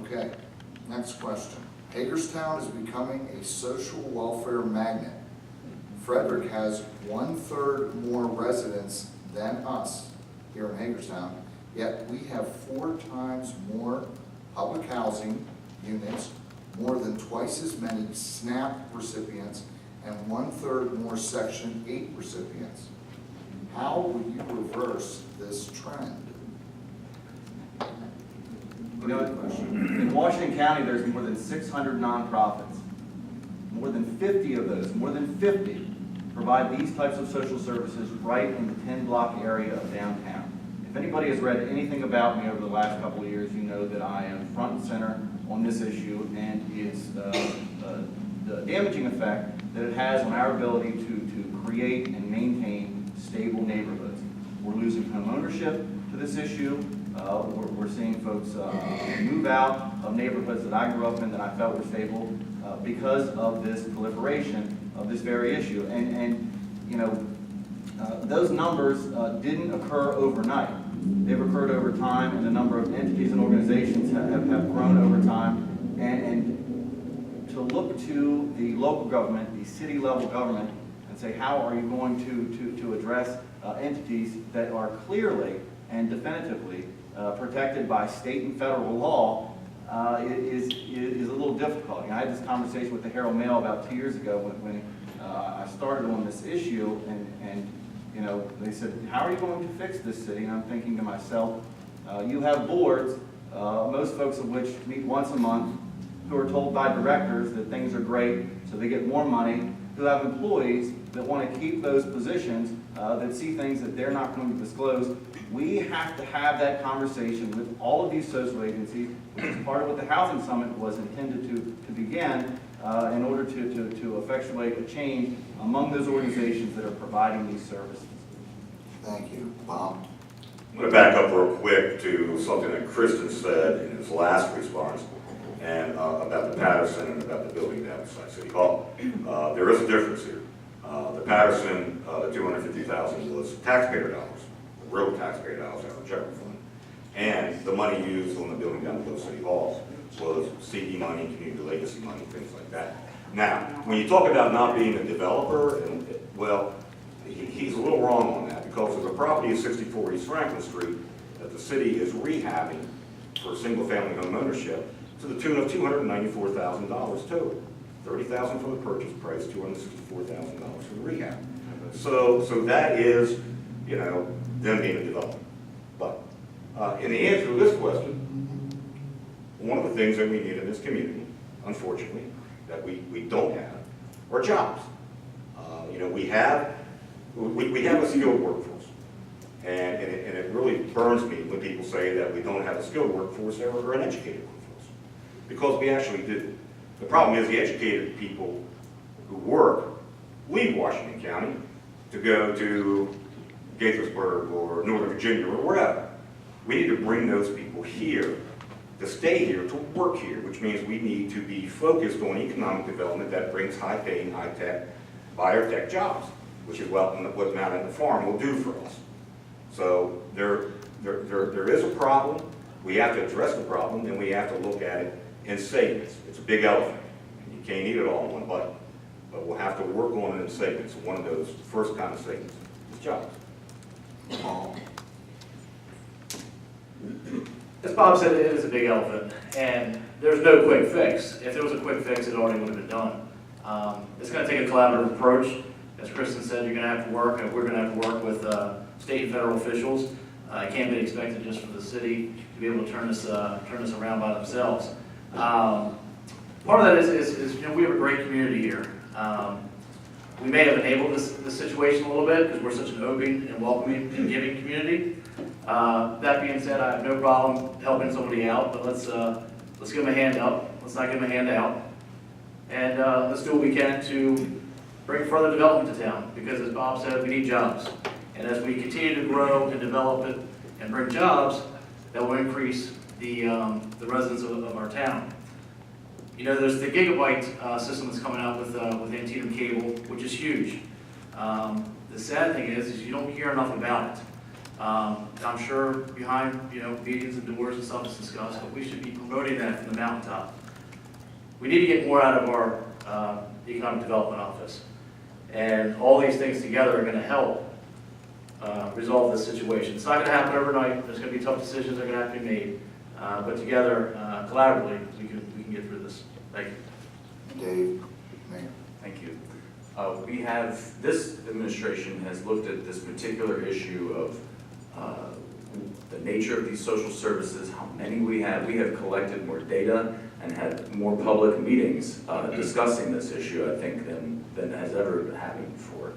Okay, next question. Hagerstown is becoming a social welfare magnet. Frederick has 1/3 more residents than us here in Hagerstown, yet we have 4 times more public housing units, more than twice as many SNAP recipients, and 1/3 more Section 8 recipients. How would you reverse this trend? You know, in Washington County, there's more than 600 nonprofits. More than 50 of those, more than 50, provide these types of social services right in the 10-block area of downtown. If anybody has read anything about me over the last couple of years, you know that I am front and center on this issue and its the damaging effect that it has on our ability to create and maintain stable neighborhoods. We're losing home ownership to this issue. We're seeing folks move out of neighborhoods that I grew up in that I felt were stable because of this proliferation of this very issue. And you know, those numbers didn't occur overnight. They've occurred over time, and the number of entities and organizations have grown over time. And to look to the local government, the city level government, and say, how are you going to address entities that are clearly and definitively protected by state and federal law is a little difficult. You know, I had this conversation with the Hagerstown Mayoral about 2 years ago when I started on this issue, and you know, they said, how are you going to fix this city? And I'm thinking to myself, you have boards, most folks of which meet once a month, who are told by directors that things are great, so they get more money, who have employees that want to keep those positions, that see things that they're not going to disclose. We have to have that conversation with all of these social agencies, which is part of what the Housing Summit was intended to begin, in order to effectuate a change among those organizations that are providing these services. Thank you. Bob? I'm going to back up real quick to something that Kristen said in his last response, and about the Patterson and about the building down beside City Hall. There is a difference here. The Patterson, the $250,000 was taxpayer dollars, real taxpayer dollars out of the general fund, and the money used on the building down below City Hall was CD money, community legacy money, things like that. Now, when you talk about not being a developer, and well, he's a little wrong on that, because of the property is 64 East Franklin Street that the city is rehabbing for single-family home ownership to the tune of $294,000 total. $30,000 for the purchase price, $264,000 for the rehab. So that is, you know, them being a developer. But in the answer to this question, one of the things that we need in this community, unfortunately, that we don't have, are jobs. You know, we have a skilled workforce, and it really burns me when people say that we don't have a skilled workforce or an educated workforce, because we actually do. The problem is the educated people who work leave Washington County to go to Gaithersburg or Northern Virginia or wherever. We need to bring those people here to stay here, to work here, which means we need to be focused on economic development that brings high-paying, high-tech, biotech jobs, which is what Mount Etna Farm will do for us. So there is a problem. We have to address the problem, and we have to look at it in segments. It's a big elephant. You can't eat it all in one bite, but we'll have to work on it in segments. One of those first kind of segments is jobs. As Bob said, it is a big elephant, and there's no quick fix. If there was a quick fix, it already would have been done. It's going to take a collaborative approach. As Kristen said, you're going to have to work, and we're going to have to work with state and federal officials. It can't be expected just for the city to be able to turn this around by themselves. Part of that is you know, we have a great community here. We may have enabled this situation a little bit because we're such an open and welcoming and giving community. That being said, I have no problem helping somebody out, but let's give them a hand up. Let's not give them a hand out. And let's do what we can to bring further development to town, because as Bob said, we need jobs. And as we continue to grow and develop it and bring jobs, that will increase the residents of our town. You know, there's the gigabyte system that's coming out with Antietam Cable, which is huge. The sad thing is you don't hear enough about it. I'm sure behind, meetings and doors and stuff is discussed, but we should be promoting that from the mountaintop. We need to get more out of our economic development office. And all these things together are gonna help resolve this situation. It's not gonna happen overnight. There's gonna be tough decisions that are gonna have to be made. But together, collaboratively, we can get through this. Thank you. Dave, Mayor. Thank you. This administration has looked at this particular issue of the nature of these social services, how many we have. We have collected more data and had more public meetings discussing this issue, I think, than has ever happened before.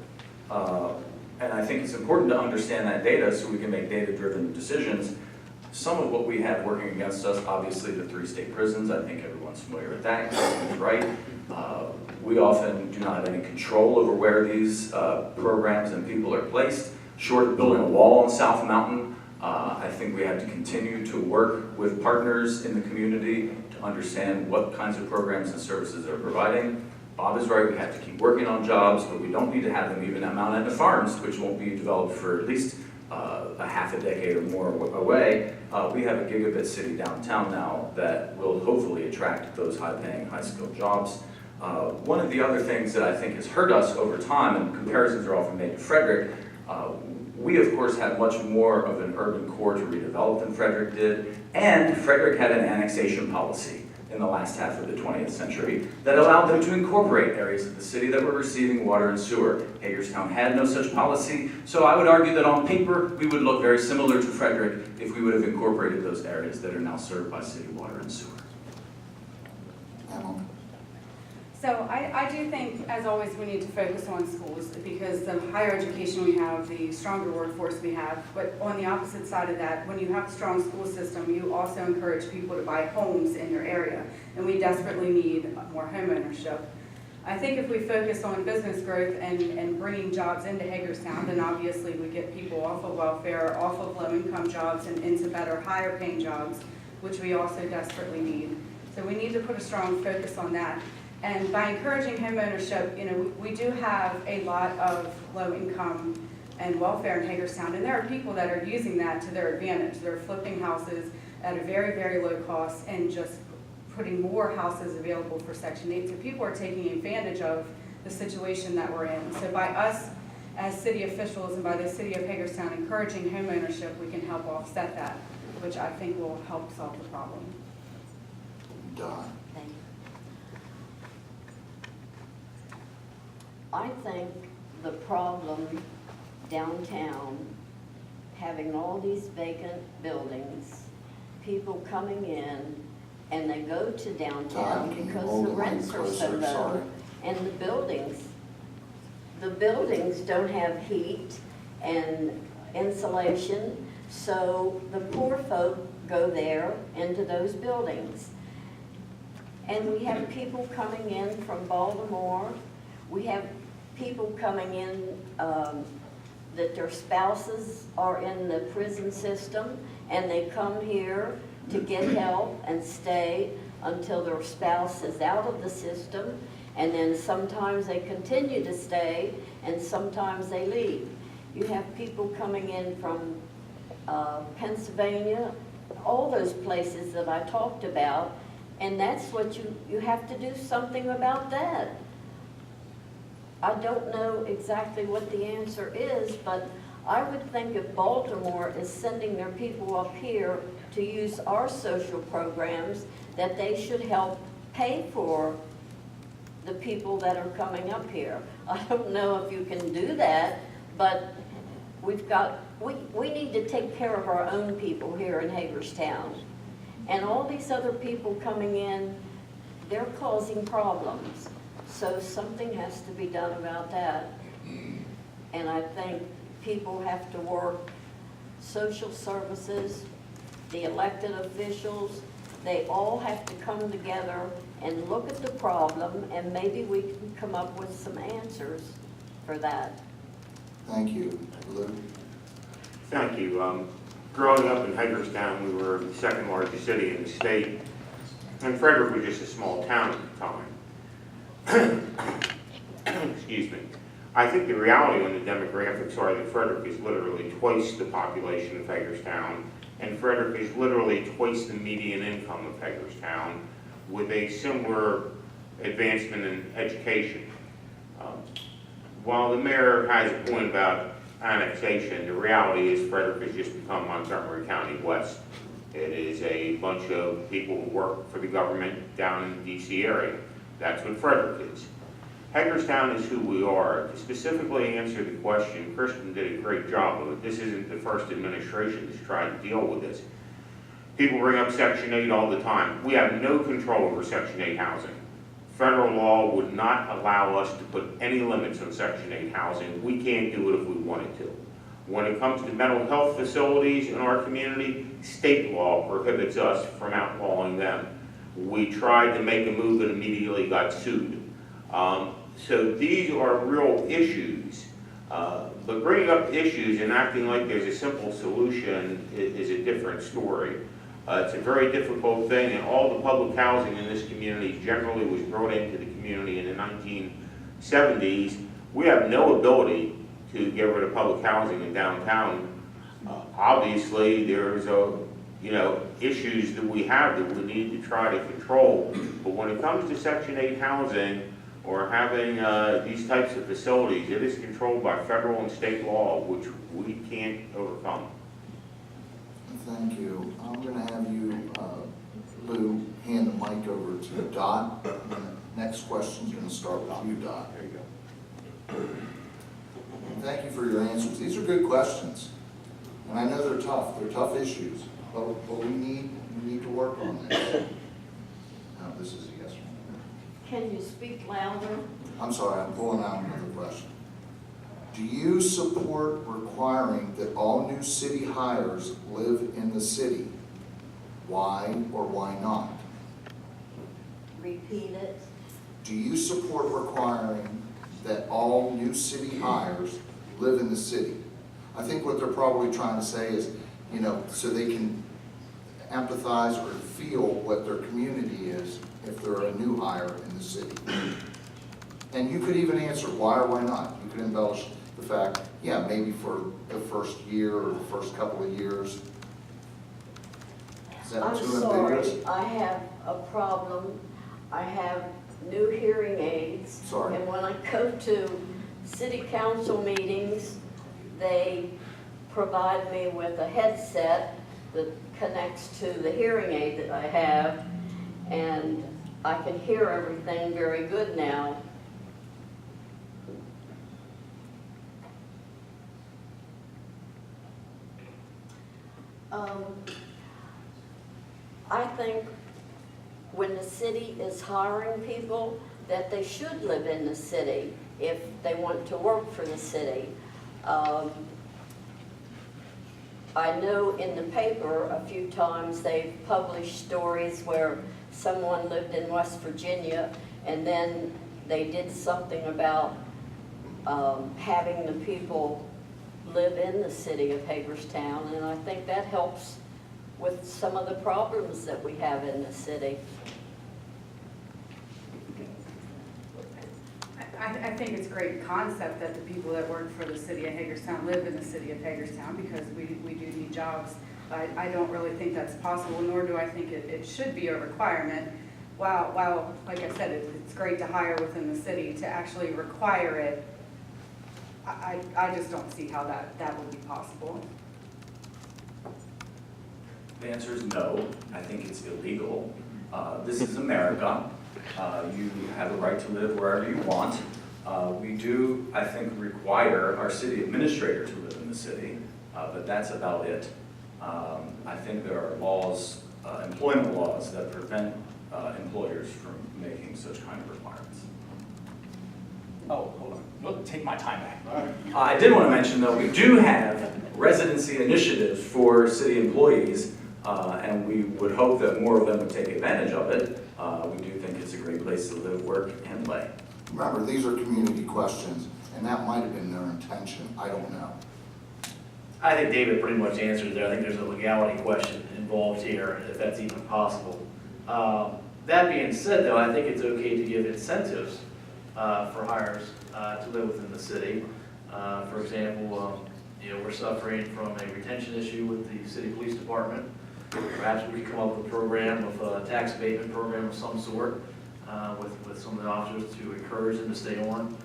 And I think it's important to understand that data so we can make data-driven decisions. Some of what we have working against us, obviously the 3 state prisons, I think everyone's familiar with that, Kristen is right. We often do not have any control over where these programs and people are placed. Short of building a wall on South Mountain, I think we have to continue to work with partners in the community to understand what kinds of programs and services they're providing. Bob is right, we have to keep working on jobs, but we don't need to have them even at Mount Etna Farms, which won't be developed for at least a half a decade or more away. We have a gigabit city downtown now that will hopefully attract those high-paying, high-skilled jobs. One of the other things that I think has hurt us over time, and comparisons are often made to Frederick, we of course had much more of an urban core to redevelop than Frederick did, and Frederick had an annexation policy in the last half of the 20th century that allowed them to incorporate areas of the city that were receiving water and sewer. Hagerstown had no such policy, so I would argue that on paper we would look very similar to Frederick if we would have incorporated those areas that are now served by city water and sewer. Emma. So I do think, as always, we need to focus on schools because the higher education we have, the stronger workforce we have. But on the opposite side of that, when you have a strong school system, you also encourage people to buy homes in your area. And we desperately need more home ownership. I think if we focus on business growth and bringing jobs into Hagerstown, then obviously we get people off of welfare, off of low-income jobs and into better, higher-paying jobs, which we also desperately need. So we need to put a strong focus on that. And by encouraging home ownership, we do have a lot of low income and welfare in Hagerstown, and there are people that are using that to their advantage. They're flipping houses at a very, very low cost and just putting more houses available for Section 8. So people are taking advantage of the situation that we're in. So by us as city officials and by the city of Hagerstown encouraging home ownership, we can help offset that, which I think will help solve the problem. Don. Thank you. I think the problem downtown, having all these vacant buildings, people coming in, and they go to downtown Don, can you because hold the the mic rents are so closer? low. Sorry. And the buildings don't have heat and insulation, so the poor folk go there into those buildings. And we have people coming in from Baltimore. We have people coming in that their spouses are in the prison system, and they come here to get help and stay until their spouse is out of the system, and then sometimes they continue to stay, and sometimes they leave. You have people coming in from Pennsylvania, all those places that I talked about, and that's what you have to do something about that. I don't know exactly what the answer is, but I would think if Baltimore is sending their people up here to use our social programs, that they should help pay for the people that are coming up here. I don't know if you can do that, but we need to take care of our own people here in Hagerstown. And all these other people coming in, they're causing problems. So something has to be done about that. And I think people have to work, social services, the elected officials, they all have to come together and look at the problem, and maybe we can come up with some answers for that. Thank you. Lou? Thank you. Growing up in Hagerstown, we were the second largest city in the state, and Frederick was just a small town at the time. Excuse me. I think the reality on the demographics are that Frederick is literally twice the population of Hagerstown, and Frederick is literally twice the median income of Hagerstown, with a similar advancement in education. While the mayor has a point about annexation, the reality is Frederick has just become Montgomery County West. It is a bunch of people who work for the government down in the DC area. That's what Frederick is. Hagerstown is who we are. To specifically answer the question, Kristen did a great job of it. This isn't the first administration that's tried to deal with this. People bring up Section 8 all the time. We have no control over Section 8 housing. Federal law would not allow us to put any limits on Section 8 housing. We can't do it if we wanted to. When it comes to mental health facilities in our community, state law prohibits us from outlawing them. We tried to make a move and immediately got sued. So these are real issues. But bringing up issues and acting like there's a simple solution is a different story. It's a very difficult thing, and all the public housing in this community generally was brought into the community in the 1970s. We have no ability to get rid of public housing in downtown. Obviously, there's issues that we have that we need to try to control. But when it comes to Section 8 housing or having these types of facilities, it is controlled by federal and state law, which we can't overcome. Thank you. I'm going to have you, Lou, hand the mic over to Dot. And the next question is going to start with you, Dot. There you go. Thank you for your answers. These are good questions. And I know they're tough. They're tough issues. But we need to work on this. Now, this is a yes or no. Can you speak louder? I'm sorry, I'm pulling out another question. Do you support requiring that all new city hires live in the city? Why or why not? Repeat it. Do you support requiring that all new city hires live in the city? I think what they're probably trying to say is, so they can empathize or feel what their community is if they're a new hire in the city. And you could even answer why or why not. You could embellish the fact, yeah, maybe for the first year or the first couple of years. Is that I'm too sorry, ambiguous? I have a problem. I have new hearing aids. Sorry. And when I go to city council meetings, they provide me with a headset that connects to the hearing aid that I have, and I can hear everything very good now. I think when the city is hiring people, that they should live in the city if they want to work for the city. I know in the paper a few times they've published stories where someone lived in West Virginia and then they did something about having the people live in the city of Hagerstown, and I think that helps with some of the problems that we have in the city. I think it's a great concept that the people that work for the city of Hagerstown live in the city of Hagerstown, because we do need jobs. I don't really think that's possible, nor do I think it should be a requirement. While like I said, it's great to hire within the city, to actually require it, I just don't see how that would be possible. The answer is no. I think it's illegal. This is America. You have the right to live wherever you want. We do, I think, require our city administrator to live in the city, but that's about it. I think there are laws, employment laws, that prevent employers from making such kind of requirements. Oh, hold on. Look, take my time back. I did want to mention, though, we do have residency initiatives for city employees, and we would hope that more of them would take advantage of it. We do think it's a great place to live, work, and play. Remember, these are community questions, and that might have been their intention. I don't know. I think David pretty much answered there. I think there's a legality question involved here, if that's even possible. That being said, though, I think it's okay to give incentives for hires to live within the city. For example, we're suffering from a retention issue with the city police department. Perhaps we could come up with a program of a tax abatement program of some sort with some of the officers to encourage them to stay on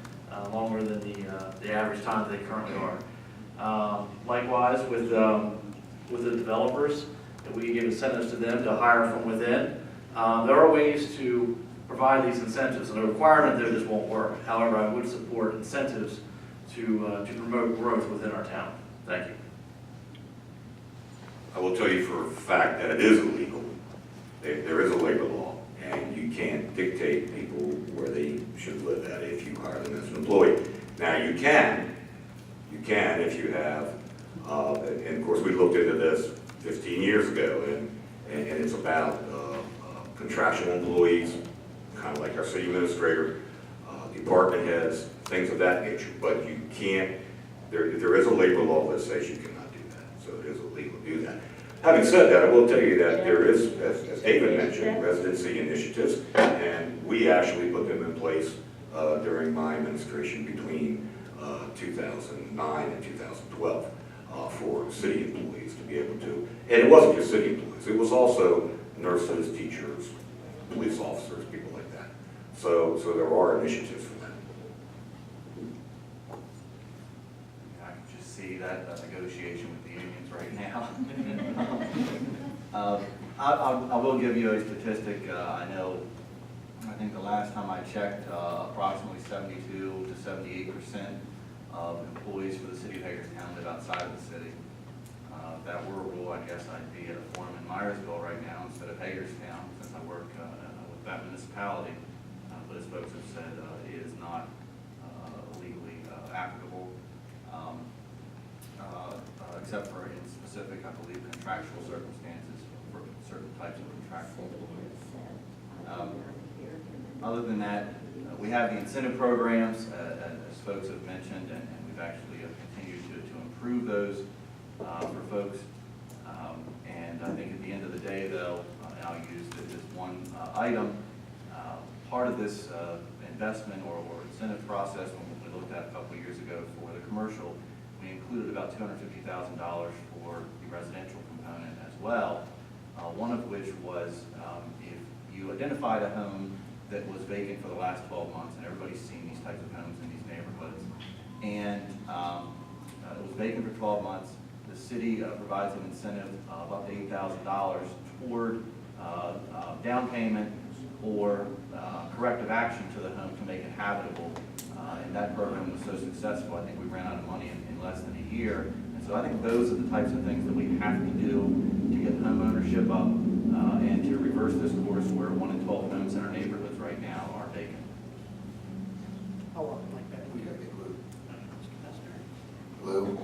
longer than the average time that they currently are. Likewise, with the developers, if we give incentives to them to hire from within, there are ways to provide these incentives, and a requirement there just won't work. However, I would support incentives to promote growth within our town. Thank you. I will tell you for a fact that it is illegal. There is a labor law, and you can't dictate people where they should live at if you hire them as an employee. Now, you can if you have, and of course, we looked into this 15 years ago, and it's about contractual employees, kind of like our city administrator, department heads, things of that nature. But you can't, there is a labor law that says you cannot do that, so it is illegal to do that. Having said that, I will tell you that there is, as David mentioned, residency initiatives, and we actually put them in place during my administration between 2009 and 2012 for city employees to be able to, and it wasn't just city employees, it was also nurses, teachers, police officers, people like that. So there are initiatives for that. I can just see that negotiation with the unions right now. I will give you a statistic. I think the last time I checked, approximately 72 to 78% of employees for the city of Hagerstown live outside of the city. If that were a rule, I guess I'd be at a forum in Myersville right now instead of Hagerstown, since I work with that municipality. But as folks have said, it is not legally applicable, except for in specific, I believe, contractual circumstances for certain types of contractual employees. Other than that, we have the incentive programs, as folks have mentioned, and we've actually continued to improve those for folks. And I think at the end of the day, though, and I'll use this one item, part of this investment or incentive process, when we looked at a couple of years ago for the commercial, we included about $250,000 for the residential component as well, one of which was if you identified a home that was vacant for the last 12 months, and everybody's seen these types of homes in these neighborhoods, and it was vacant for 12 months, the city provides an incentive of up to $8,000 toward down payment or corrective action to the home to make it habitable. And that program was so successful, I think we ran out of money in less than a year. And so I think those are the types of things that we have to do to get home ownership up and to reverse this course where 1 in 12 homes in our neighborhoods right now are vacant. We got Lou.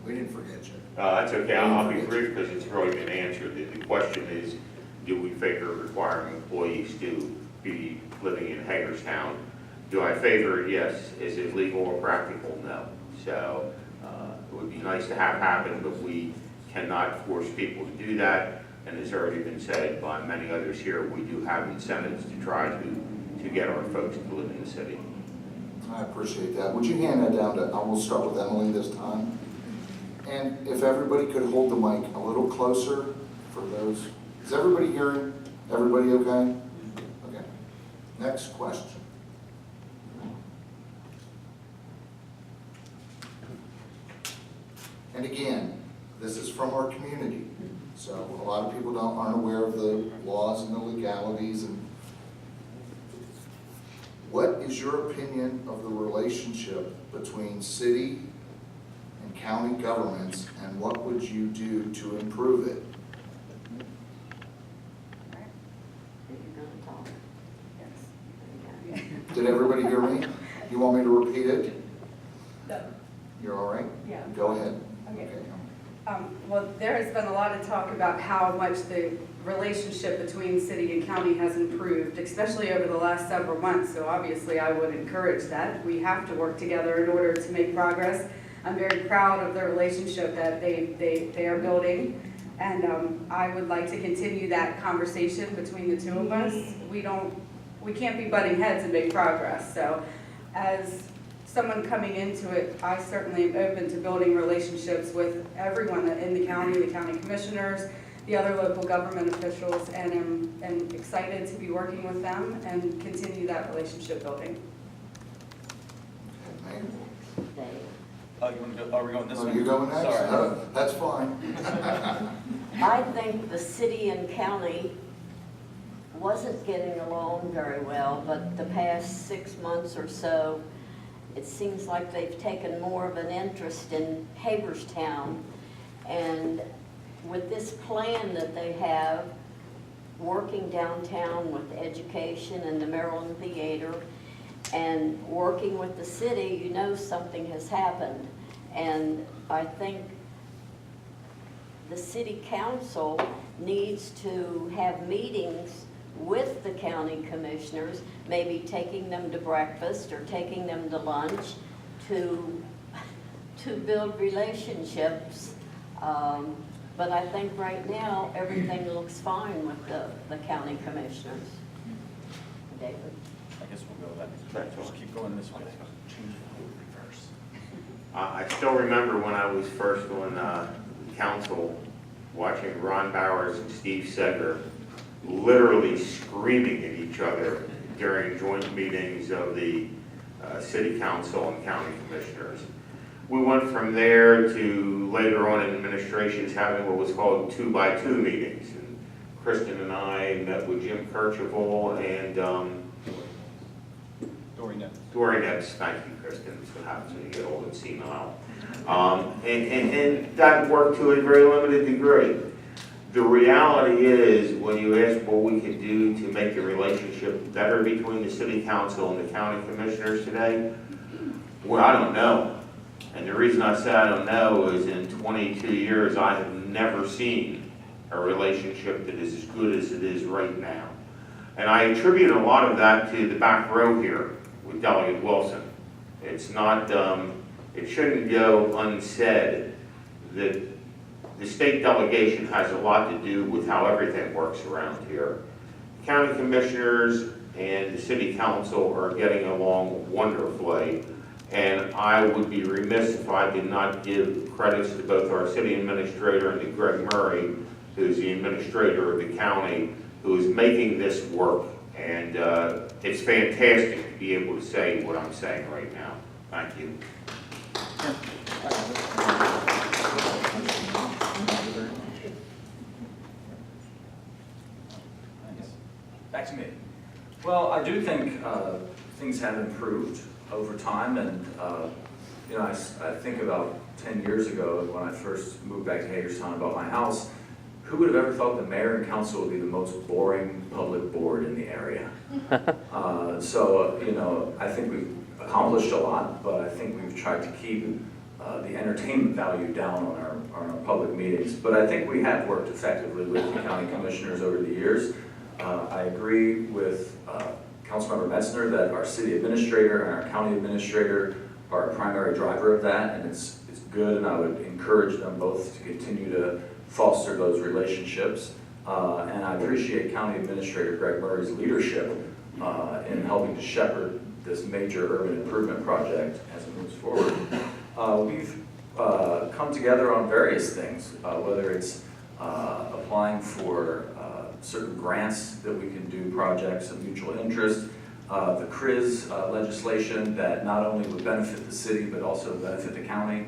We didn't forget you. That's okay, I'll be brief because it's really been answered. The question is, do we favor requiring employees to be living in Hagerstown? Do I favor it? Yes. Is it legal or practical? No. So it would be nice to have happen, but we cannot force people to do that. And as already been said by many others here, we do have incentives to try to get our folks to live in the city. I appreciate that. Would you hand that down to, I will start with Emily this time. And if everybody could hold the mic a little closer for those, is everybody hearing? Everybody okay? Okay. Next question. And again, this is from our community. So a lot of people aren't aware of the laws and the legalities. And what is your opinion of the relationship between city and county governments, and what would you do to improve it? Did everybody hear me? You want me to repeat it? No. You're all right? Yeah. Go ahead. Okay. Well, there has been a lot of talk about how much the relationship between city and county has improved, especially over the last several months. So obviously I would encourage that. We have to work together in order to make progress. I'm very proud of the relationship that they are building. And I would like to continue that conversation between the two of us. We don't we can't be butting heads and make progress. So as someone coming into it, I certainly am open to building relationships with everyone in the county commissioners, the other local government officials, and am excited to be working with them and continue that relationship building. Okay, Mayor. Dave. Oh, you want to go, are we going this Oh, way? you going next? Sorry. No, that's fine. I think the city and county wasn't getting along very well, but the past 6 months or so, it seems like they've taken more of an interest in Hagerstown. And with this plan that they have, working downtown with education and the Maryland Theater, and working with the city, you know something has happened. And I think the city council needs to have meetings with the county commissioners, maybe taking them to breakfast or taking them to lunch to build relationships. But I think right now, everything looks fine with the county commissioners. David? I guess we'll go that. Just keep going this way. Change it, reverse. I still remember when I was first on council, watching Ron Bowers and Steve Seger literally screaming at each other during joint meetings of the city council and county commissioners. We went from there to later on in administrations having what was called 2x2 meetings. And Kristen and I met with Jim Kirchhoff and Dory Nets, thank you, Kristen. That's what happens when you get old and senile. And that worked to a very limited degree. The reality is, when you ask what we could do to make the relationship better between the city council and the county commissioners today, well, I don't know. And the reason I say I don't know is in 22 years, I have never seen a relationship that is as good as it is right now. And I attribute a lot of that to the back row here with Delegate Wilson. It's not, it shouldn't go unsaid that the state delegation has a lot to do with how everything works around here. County commissioners and the city council are getting along wonderfully, and I would be remiss if I did not give credits to both our city administrator and to Greg Murray, who's the administrator of the county, who is making this work. And it's fantastic to be able to say what I'm saying right now. Thank you. Back to me. Well, I do think things have improved over time, and you know, I think about 10 years ago when I first moved back to Hagerstown and bought my house. Who would have ever thought the mayor and council would be the most boring public board in the area? So, you know, I think we've accomplished a lot, but I think we've tried to keep the entertainment value down on our public meetings. But I think we have worked effectively with the county commissioners over the years. I agree with Councilmember Metzner that our city administrator and our county administrator are a primary driver of that, and it's good, and I would encourage them both to continue to foster those relationships. And I appreciate County Administrator Greg Murray's leadership in helping to shepherd this major urban improvement project as it moves forward. We've come together on various things, whether it's applying for certain grants that we can do projects of mutual interest, the CRIS legislation that not only would benefit the city but also benefit the county.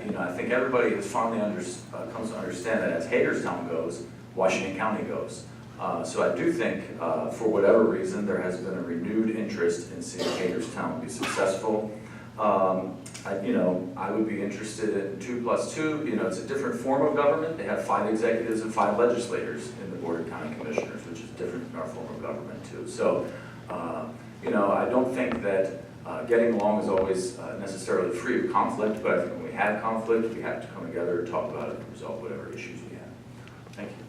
You know, I think everybody has finally comes to understand that as Hagerstown goes, Washington County goes. So I do think, for whatever reason, there has been a renewed interest in seeing Hagerstown be successful. You know, I would be interested in 2+2. You know, it's a different form of government. They have 5 executives and 5 legislators in the Board of County Commissioners, which is different than our form of government too. So, you know, I don't think that getting along is always necessarily free of conflict, but I think when we have conflict, we have to come together and talk about it and resolve whatever issues we have. Thank you.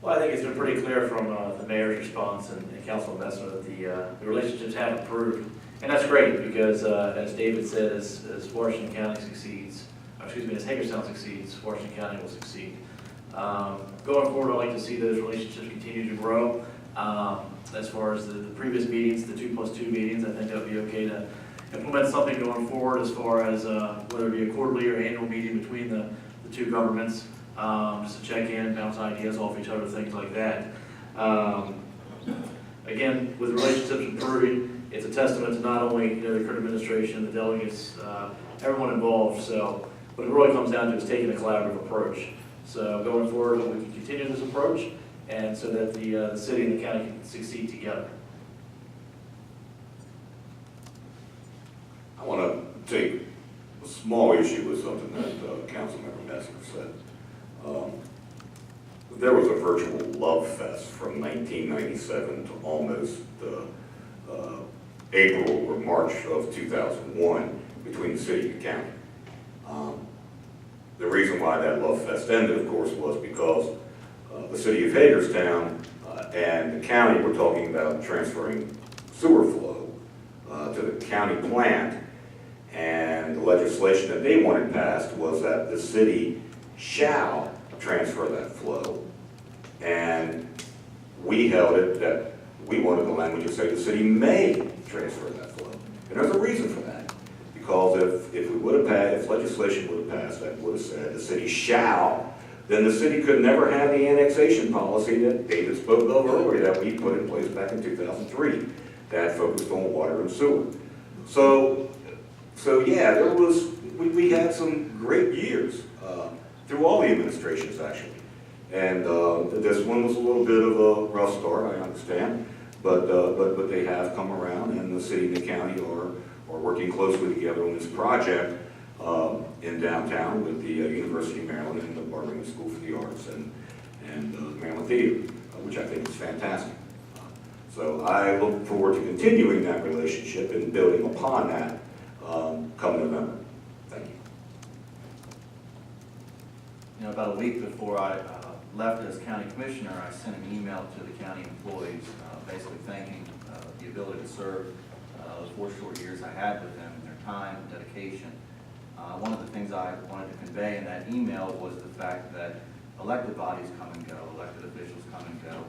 Well, I think it's been pretty clear from the mayor's response and Councilman Metzner that the relationships have improved. And that's great because, as David said, as Washington County succeeds, excuse me, as Hagerstown succeeds, Washington County will succeed. Going forward, I'd like to see those relationships continue to grow. As far as the previous meetings, the 2+2 meetings, I think that would be okay to implement something going forward as far as whether it be a quarterly or annual meeting between the two governments, just to check in, bounce ideas off each other, things like that. Again, with relationships improving, it's a testament to not only the current administration, the delegates, everyone involved. So what it really comes down to is taking a collaborative approach. So going forward, we can continue this approach, and so that the city and the county can succeed together. I want to take a small issue with something that Councilmember Messner said. There was a virtual love fest from 1997 to almost April or March of 2001 between the city and the county. The reason why that love fest ended, of course, was because the city of Hagerstown and the county were talking about transferring sewer flow to the county plant. And the legislation that they wanted passed was that the city shall transfer that flow. And we held it that we wanted the language to say the city may transfer that flow. And there's a reason for that. Because if we would have passed, if legislation would have passed that would have said the city shall, then the city could never have the annexation policy that David spoke of earlier that we put in place back in 2003 that focused on water and sewer. So yeah, we had some great years through all the administrations actually. And this one was a little bit of a rough start, I understand, but they have come around, and the city and the county are working closely together on this project in downtown with the University of Maryland and the Barberman School for the Arts and the Maryland Theater, which I think is fantastic. So I look forward to continuing that relationship and building upon that come November. Thank you. You know, about a week before I left as county commissioner, I sent an email to the county employees basically thanking the ability to serve the 4 short years I had with them and their time and dedication. One of the things I wanted to convey in that email was the fact that elected bodies come and go, elected officials come and go.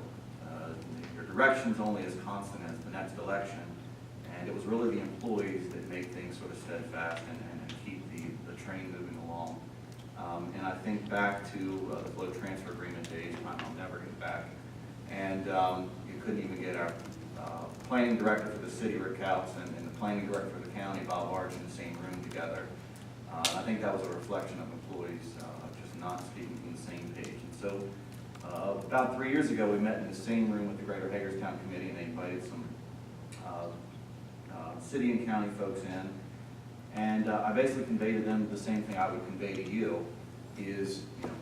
Your direction's only as constant as the next election, and it was really the employees that make things sort of steadfast and keep the train moving along. And I think back to the flow transfer agreement days, I'll never get back. And you couldn't even get our planning director for the city, Rick Couts, and the planning director for the county, Bob Arch, in the same room together. I think that was a reflection of employees just not speaking from the same page. And so about 3 years ago, we met in the same room with the Greater Hagerstown Committee, and they invited some city and county folks in. And I basically conveyed to them the same thing I would convey to you, is, you know,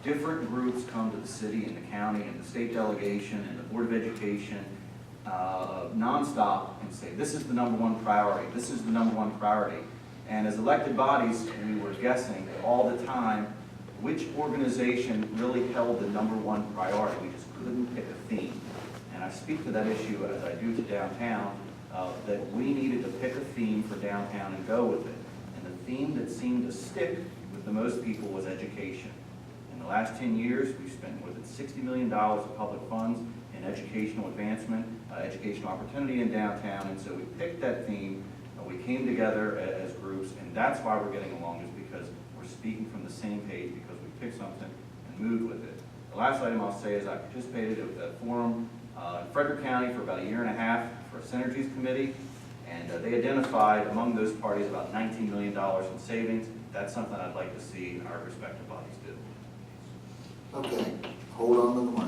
different groups come to the city and the county and the state delegation and the Board of Education nonstop and say, this is the #1 priority, this is the #1 priority. And as elected bodies, we were guessing all the time which organization really held the #1 priority. We just couldn't pick a theme. And I speak to that issue as I do to downtown, that we needed to pick a theme for downtown and go with it. And the theme that seemed to stick with the most people was education. In the last 10 years, we've spent more than $60 million of public funds in educational advancement, educational opportunity in downtown, and so we picked that theme, we came together as groups, and that's why we're getting along, is because we're speaking from the same page, because we picked something and moved with it. The last item I'll say is I participated at a forum in Frederick County for about 1.5 years for a Synergies Committee, and they identified among those parties about $19 million in savings. That's something I'd like to see our respective bodies do. Okay, hold on to the mic.